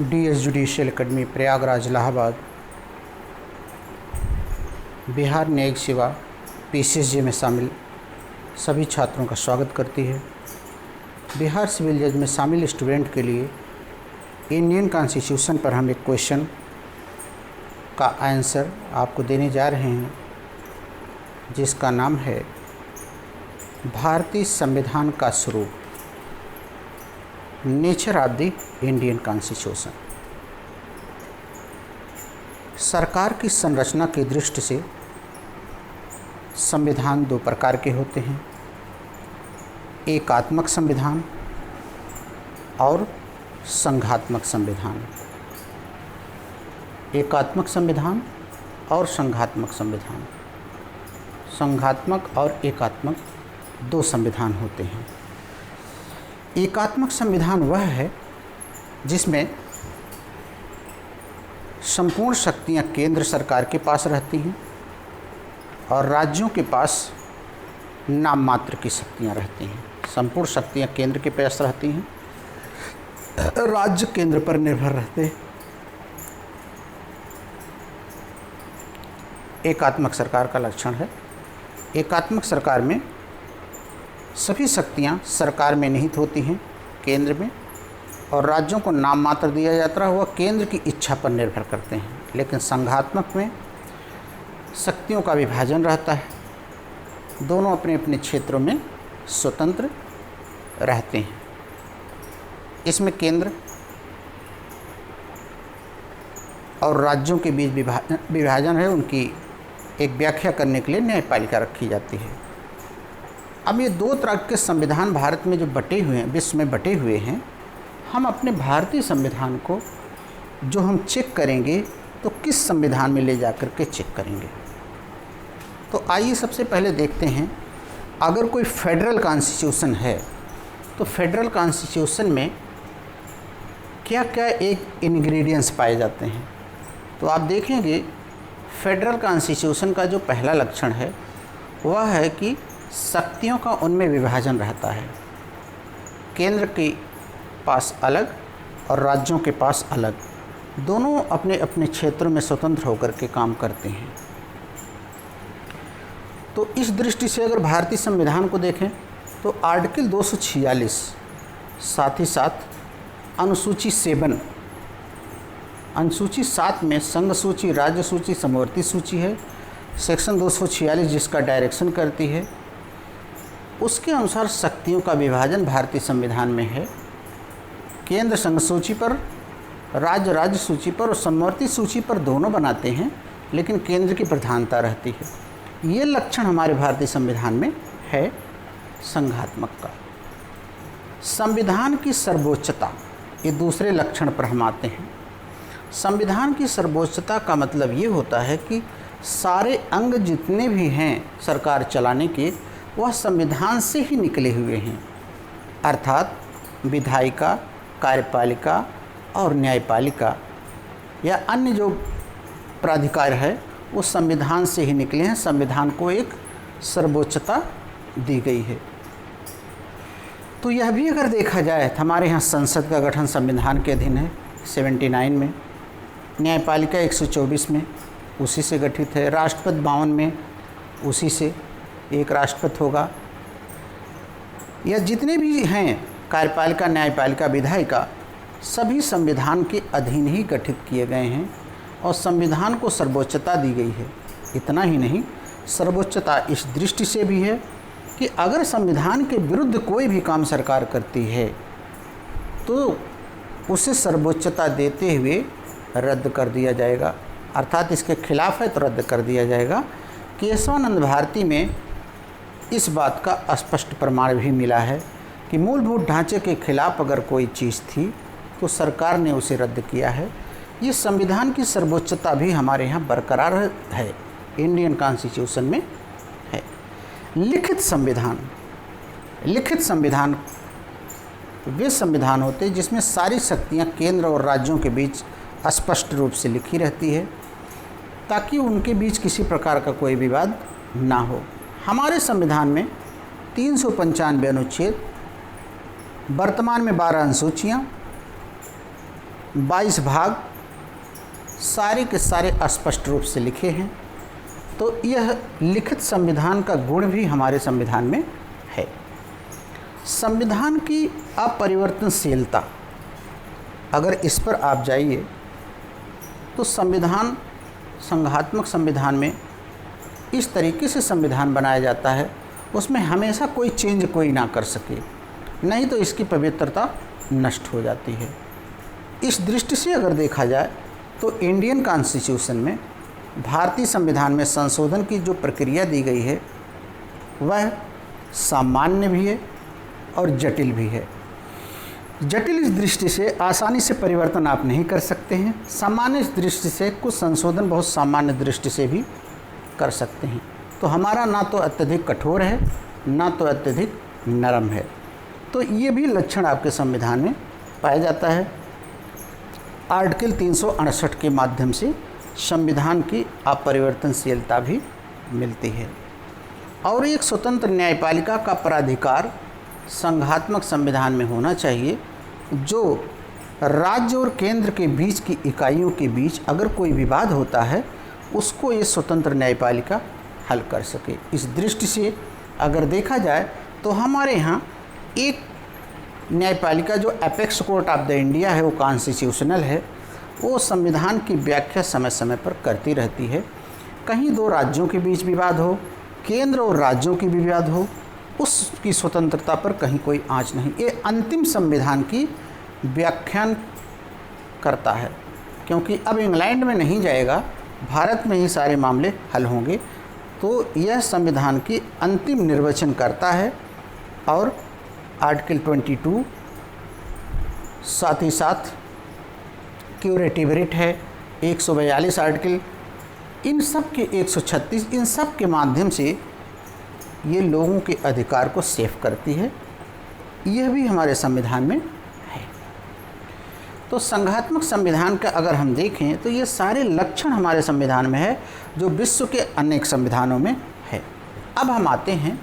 DS judicial academy Prayagraj Allahabad Bihar न्यायिक सेवा PCSJ में शामिल सभी छात्रों का स्वागत करती है। बिहार सिविल जज में शामिल स्टूडेंट के लिए इंडियन कॉन्स्टिट्यूशन पर हम एक क्वेश्चन का आंसर आपको देने जा रहे हैं, जिसका नाम है भारतीय संविधान का स्वरूप, nature of the Indian constitution. सरकार की संरचना की दृष्टि से संविधान दो प्रकार के होते हैं, एकात्मक संविधान और संघात्मक संविधान। एकात्मक संविधान और संघात्मक संविधान, संघात्मक और एकात्मक दो संविधान होते हैं। एकात्मक संविधान वह है जिसमें संपूर्ण शक्तियां केंद्र सरकार के पास रहती हैं और राज्यों के पास नाम मात्र की शक्तियां रहती हैं। संपूर्ण शक्तियां केंद्र के पास रहती हैं, राज्य केंद्र पर निर्भर रहते हैं। एकात्मक सरकार का लक्षण है, एकात्मक सरकार में सभी शक्तियां सरकार में निहित होती हैं केंद्र में, और राज्यों को नाम मात्र दिया जाता है, वह केंद्र की इच्छा पर निर्भर करते हैं। लेकिन संघात्मक में शक्तियों का विभाजन रहता है, दोनों अपने अपने क्षेत्रों में स्वतंत्र रहते हैं। इसमें केंद्र और राज्यों के बीच विभाजन है, उनकी एक व्याख्या करने के लिए न्यायपालिका रखी जाती है। अब ये दो तरह के संविधान भारत में जो बटे हुए हैं, विश्व में बटे हुए हैं, हम अपने भारतीय संविधान को जो हम चेक करेंगे तो किस संविधान में ले जाकर के चेक करेंगे। तो आइए सबसे पहले देखते हैं, अगर कोई फेडरल कॉन्स्टिट्यूशन है तो फेडरल कॉन्स्टिट्यूशन में क्या क्या एक इंग्रेडिएंट्स पाए जाते हैं। तो आप देखेंगे फेडरल कॉन्स्टिट्यूशन का जो पहला लक्षण है वह है कि शक्तियों का उनमें विभाजन रहता है, केंद्र के पास अलग और राज्यों के पास अलग, दोनों अपने अपने क्षेत्रों में स्वतंत्र होकर के काम करते हैं। तो इस दृष्टि से अगर भारतीय संविधान को देखें तो आर्टिकल 246, साथ ही साथ अनुसूची 7, अनुसूची 7 में संघ सूची, राज्य सूची, समवर्ती सूची है। सेक्शन 246 जिसका डायरेक्शन करती है, उसके अनुसार शक्तियों का विभाजन भारतीय संविधान में है। केंद्र संघ सूची पर, राज्य राज्य सूची पर और समवर्ती सूची पर दोनों बनाते हैं, लेकिन केंद्र की प्रधानता रहती है। ये लक्षण हमारे भारतीय संविधान में है संघात्मक का। संविधान की सर्वोच्चता, ये दूसरे लक्षण पर हम आते हैं। संविधान की सर्वोच्चता का मतलब ये होता है कि सारे अंग जितने भी हैं सरकार चलाने के, वह संविधान से ही निकले हुए हैं। अर्थात विधायिका, कार्यपालिका और न्यायपालिका या अन्य जो प्राधिकार है वो संविधान से ही निकले हैं। संविधान को एक सर्वोच्चता दी गई है। तो यह भी अगर देखा जाए तो हमारे यहाँ संसद का गठन संविधान के अधीन है 79 में, न्यायपालिका 124 में उसी से गठित है, राष्ट्रपति 52 में उसी से एक राष्ट्रपति होगा। या जितने भी हैं कार्यपालिका, न्यायपालिका, विधायिका, सभी संविधान के अधीन ही गठित किए गए हैं और संविधान को सर्वोच्चता दी गई है। इतना ही नहीं, सर्वोच्चता इस दृष्टि से भी है कि अगर संविधान के विरुद्ध कोई भी काम सरकार करती है तो उसे सर्वोच्चता देते हुए रद्द कर दिया जाएगा, अर्थात इसके खिलाफ है तो रद्द कर दिया जाएगा। केशवानंद भारती में इस बात का स्पष्ट प्रमाण भी मिला है कि मूलभूत ढांचे के खिलाफ अगर कोई चीज़ थी तो सरकार ने उसे रद्द किया है। ये संविधान की सर्वोच्चता भी हमारे यहाँ बरकरार है, इंडियन कॉन्स्टिट्यूशन में है। लिखित संविधान, लिखित संविधान वे संविधान होते हैं जिसमें सारी शक्तियाँ केंद्र और राज्यों के बीच स्पष्ट रूप से लिखी रहती है, ताकि उनके बीच किसी प्रकार का कोई विवाद ना हो। हमारे संविधान में 395 अनुच्छेद, वर्तमान में 12 अनुसूचियाँ, 22 भाग सारे के सारे स्पष्ट रूप से लिखे हैं। तो यह लिखित संविधान का गुण भी हमारे संविधान में है। संविधान की अपरिवर्तनशीलता, अगर इस पर आप जाइए तो संविधान, संघात्मक संविधान में इस तरीके से संविधान बनाया जाता है, उसमें हमेशा कोई चेंज कोई ना कर सके, नहीं तो इसकी पवित्रता नष्ट हो जाती है। इस दृष्टि से अगर देखा जाए तो इंडियन कॉन्स्टिट्यूशन में, भारतीय संविधान में संशोधन की जो प्रक्रिया दी गई है वह सामान्य भी है और जटिल भी है। जटिल इस दृष्टि से आसानी से परिवर्तन आप नहीं कर सकते हैं, सामान्य इस दृष्टि से कुछ संशोधन बहुत सामान्य दृष्टि से भी कर सकते हैं। तो हमारा ना तो अत्यधिक कठोर है, ना तो अत्यधिक नरम है। तो ये भी लक्षण आपके संविधान में पाया जाता है। आर्टिकल 368 के माध्यम से संविधान की अपरिवर्तनशीलता भी मिलती है। और एक स्वतंत्र न्यायपालिका का प्राधिकार संघात्मक संविधान में होना चाहिए, जो राज्य और केंद्र के बीच की इकाइयों के बीच अगर कोई विवाद होता है उसको ये स्वतंत्र न्यायपालिका हल कर सके। इस दृष्टि से अगर देखा जाए तो हमारे यहाँ एक न्यायपालिका जो apex court of the India है, वो कॉन्स्टिट्यूशनल है, वो संविधान की व्याख्या समय समय पर करती रहती है। कहीं दो राज्यों के बीच विवाद हो, केंद्र और राज्यों की विवाद हो, उसकी स्वतंत्रता पर कहीं कोई आँच नहीं। ये अंतिम संविधान की व्याख्यान करता है, क्योंकि अब इंग्लैंड में नहीं जाएगा, भारत में ही सारे मामले हल होंगे। तो यह संविधान की अंतिम निर्वचन करता है। और आर्टिकल 22 साथ ही साथ क्यूरेटिव रिट है, 142 आर्टिकल, इन सब के 136, इन सब के माध्यम से ये लोगों के अधिकार को सेफ करती है। यह भी हमारे संविधान में है। तो संघात्मक संविधान का अगर हम देखें तो ये सारे लक्षण हमारे संविधान में है, जो विश्व के अनेक संविधानों में है। अब हम आते हैं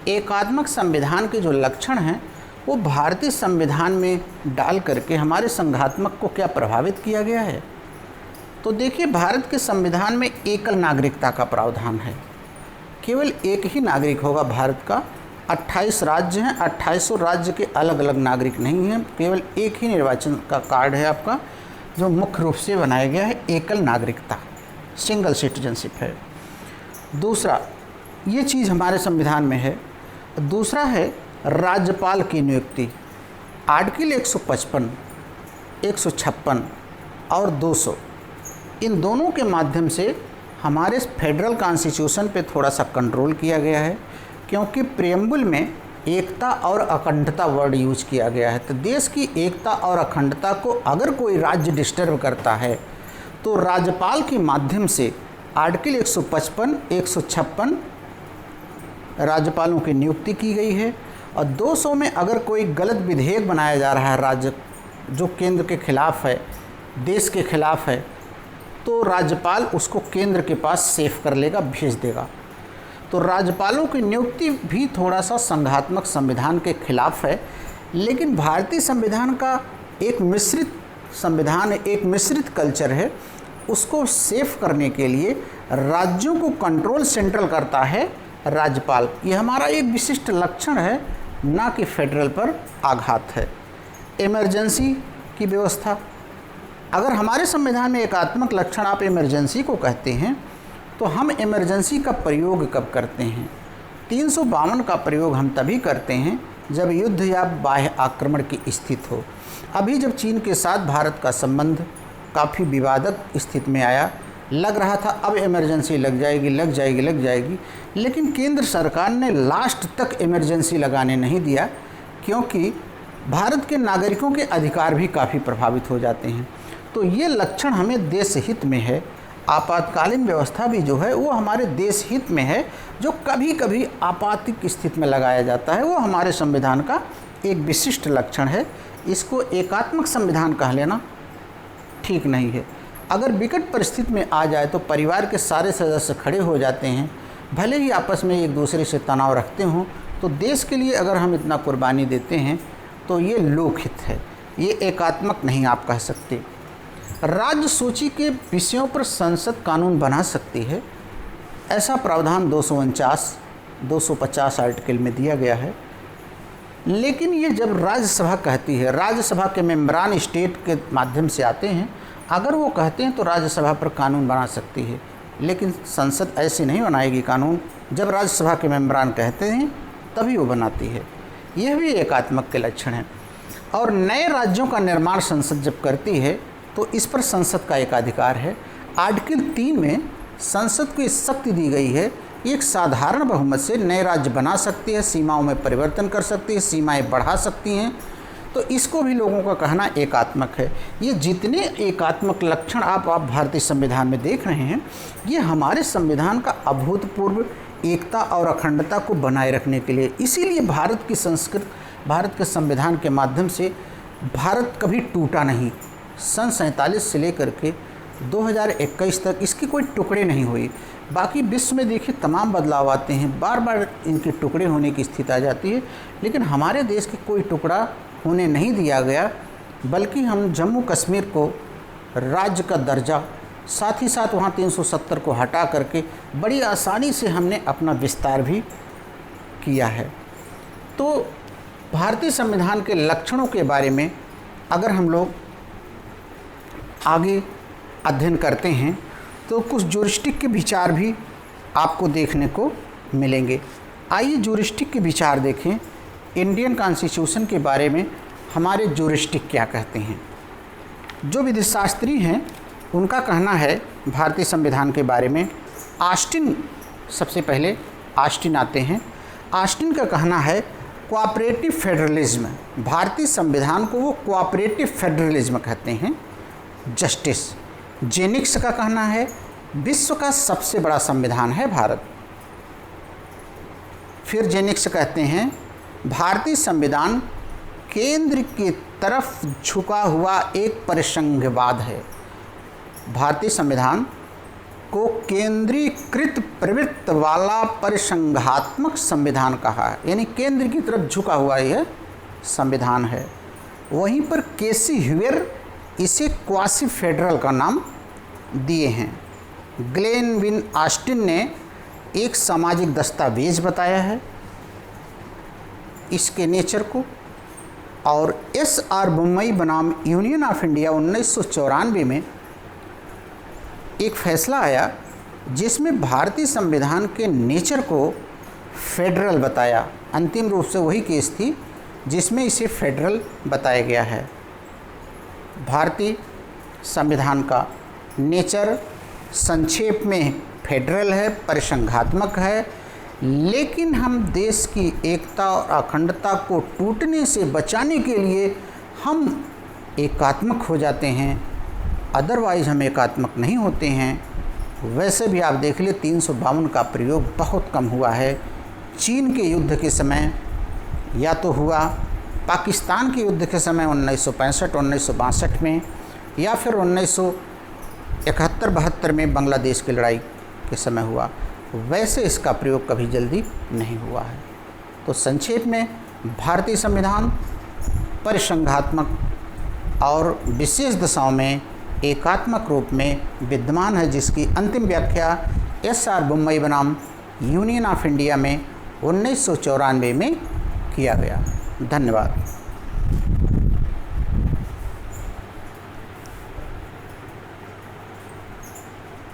एकात्मक संविधान के जो लक्षण हैं वो भारतीय संविधान में डाल करके हमारे संघात्मक को क्या प्रभावित किया गया है। तो देखिए, भारत के संविधान में एकल नागरिकता का प्रावधान है। केवल एक ही नागरिक होगा भारत का। 28 राज्य हैं, 2800 राज्य के अलग अलग नागरिक नहीं हैं। केवल एक ही निर्वाचन का कार्ड है आपका, जो मुख्य रूप से बनाया गया है, एकल नागरिकता, सिंगल सिटीजनशिप है। दूसरा, ये चीज़ हमारे संविधान में है। दूसरा है राज्यपाल की नियुक्ति। आर्टिकल 155, 156 और 200, इन दोनों के माध्यम से हमारे फेडरल कॉन्स्टिट्यूशन पे थोड़ा सा कंट्रोल किया गया है, क्योंकि प्रेम्बुल में एकता और अखंडता वर्ड यूज किया गया है। तो देश की एकता और अखंडता को अगर कोई राज्य डिस्टर्ब करता है तो राज्यपाल के माध्यम से आर्टिकल 155, 156 राज्यपालों की नियुक्ति की गई है। और 200 में अगर कोई गलत विधेयक बनाया जा रहा है राज्य जो केंद्र के खिलाफ है, देश के खिलाफ है, तो राज्यपाल उसको केंद्र के पास सेफ कर लेगा, भेज देगा। तो राज्यपालों की नियुक्ति भी थोड़ा सा संघात्मक संविधान के खिलाफ है। लेकिन भारतीय संविधान का एक मिश्रित संविधान है, एक मिश्रित कल्चर है। उसको सेफ करने के लिए राज्यों को कंट्रोल सेंट्रल करता है राज्यपाल। ये हमारा एक विशिष्ट लक्षण है, ना कि फेडरल पर आघात है। इमरजेंसी की व्यवस्था, अगर हमारे संविधान में एकात्मक लक्षण आप इमरजेंसी को कहते हैं, तो हम इमरजेंसी का प्रयोग कब करते हैं? 352 का प्रयोग हम तभी करते हैं जब युद्ध या बाह्य आक्रमण की स्थिति हो। अभी जब चीन के साथ भारत का संबंध काफ़ी विवादक स्थिति में आया, लग रहा था अब इमरजेंसी लग जाएगी, लेकिन केंद्र सरकार ने लास्ट तक इमरजेंसी लगाने नहीं दिया, क्योंकि भारत के नागरिकों के अधिकार भी काफ़ी प्रभावित हो जाते हैं। तो ये लक्षण हमें देश हित में है। आपातकालीन व्यवस्था भी जो है वो हमारे देश हित में है, जो कभी कभी आपातिक स्थिति में लगाया जाता है, वो हमारे संविधान का एक विशिष्ट लक्षण है। इसको एकात्मक संविधान कह लेना ठीक नहीं है। अगर विकट परिस्थिति में आ जाए तो परिवार के सारे सदस्य खड़े हो जाते हैं, भले ही आपस में एक दूसरे से तनाव रखते हों, तो देश के लिए अगर हम इतना कुर्बानी देते हैं तो ये लोकहित है, ये एकात्मक नहीं आप कह सकते। राज्य सूची के विषयों पर संसद कानून बना सकती है, ऐसा प्रावधान 250 आर्टिकल में दिया गया है। लेकिन ये जब राज्यसभा कहती है, राज्यसभा के मेम्बरान स्टेट के माध्यम से आते हैं, अगर वो कहते हैं तो राज्यसभा पर कानून बना सकती है, लेकिन संसद ऐसे नहीं बनाएगी कानून। जब राज्यसभा के मेम्बरान कहते हैं तभी वो बनाती है। यह भी एकात्मक के लक्षण हैं। और नए राज्यों का निर्माण संसद जब करती है तो इस पर संसद का एकाधिकार है। आर्टिकल 3 में संसद को इस शक्ति दी गई है, एक साधारण बहुमत से नए राज्य बना सकती है, सीमाओं में परिवर्तन कर सकती है, सीमाएं बढ़ा सकती हैं। तो इसको भी लोगों का कहना एकात्मक है। ये जितने एकात्मक लक्षण आप भारतीय संविधान में देख रहे हैं, ये हमारे संविधान का अभूतपूर्व एकता और अखंडता को बनाए रखने के लिए, इसीलिए भारत की संस्कृति, भारत के संविधान के माध्यम से भारत कभी टूटा नहीं। सन 47 से लेकर के 2021 तक इसके कोई टुकड़े नहीं हुए। बाकी विश्व में देखिए तमाम बदलाव आते हैं, बार बार इनके टुकड़े होने की स्थिति आ जाती है, लेकिन हमारे देश के कोई टुकड़ा होने नहीं दिया गया, बल्कि हम जम्मू कश्मीर को राज्य का दर्जा, साथ ही साथ वहाँ 370 को हटा करके बड़ी आसानी से हमने अपना विस्तार भी किया है। तो भारतीय संविधान के लक्षणों के बारे में अगर हम लोग आगे अध्ययन करते हैं तो कुछ ज्यूरिस्टिक के विचार भी आपको देखने को मिलेंगे। आइए ज्यूरिस्टिक के विचार देखें। इंडियन कॉन्स्टिट्यूशन के बारे में हमारे ज्यूरिस्टिक क्या कहते हैं। जो विधिशास्त्री हैं उनका कहना है भारतीय संविधान के बारे में, ऑस्टिन, सबसे पहले ऑस्टिन आते हैं। ऑस्टिन का कहना है कोऑपरेटिव फेडरलिज्म, भारतीय संविधान को वो कोऑपरेटिव फेडरलिज्म कहते हैं। जस्टिस जेनिक्स का कहना है विश्व का सबसे बड़ा संविधान है भारत। फिर जेनिक्स कहते हैं भारतीय संविधान केंद्र की तरफ झुका हुआ एक परिसंघवाद है। भारतीय संविधान को केंद्रीकृत प्रवृत्ति वाला परिसंघात्मक संविधान कहा है, यानी केंद्र की तरफ झुका हुआ यह संविधान है। वहीं पर केसी ह्यूएर इसे क्वासी फेडरल का नाम दिए हैं। ग्लेनविन ऑस्टिन ने एक सामाजिक दस्तावेज बताया है इसके नेचर को, और एस.आर. बोम्मई बनाम यूनियन ऑफ इंडिया 1994 में एक फैसला आया जिसमें भारतीय संविधान के नेचर को फेडरल बताया। अंतिम रूप से वही केस थी जिसमें इसे फेडरल बताया गया है। भारतीय संविधान का नेचर संक्षेप में फेडरल है, परिसंघात्मक है, लेकिन हम देश की एकता और अखंडता को टूटने से बचाने के लिए हम एकात्मक हो जाते हैं, अदरवाइज़ हम एकात्मक नहीं होते हैं। वैसे भी आप देख ले 352 का प्रयोग बहुत कम हुआ है। चीन के युद्ध के समय या तो हुआ, पाकिस्तान के युद्ध के समय 1965-1962 में, या फिर 1971-72 में बांग्लादेश की लड़ाई के समय हुआ। वैसे इसका प्रयोग कभी जल्दी नहीं हुआ है। तो संक्षेप में भारतीय संविधान परिसंघात्मक और विशेष दशाओं में एकात्मक रूप में विद्यमान है, जिसकी अंतिम व्याख्या एस.आर. बोम्मई बनाम यूनियन ऑफ इंडिया में 1994 में किया गया। धन्यवाद।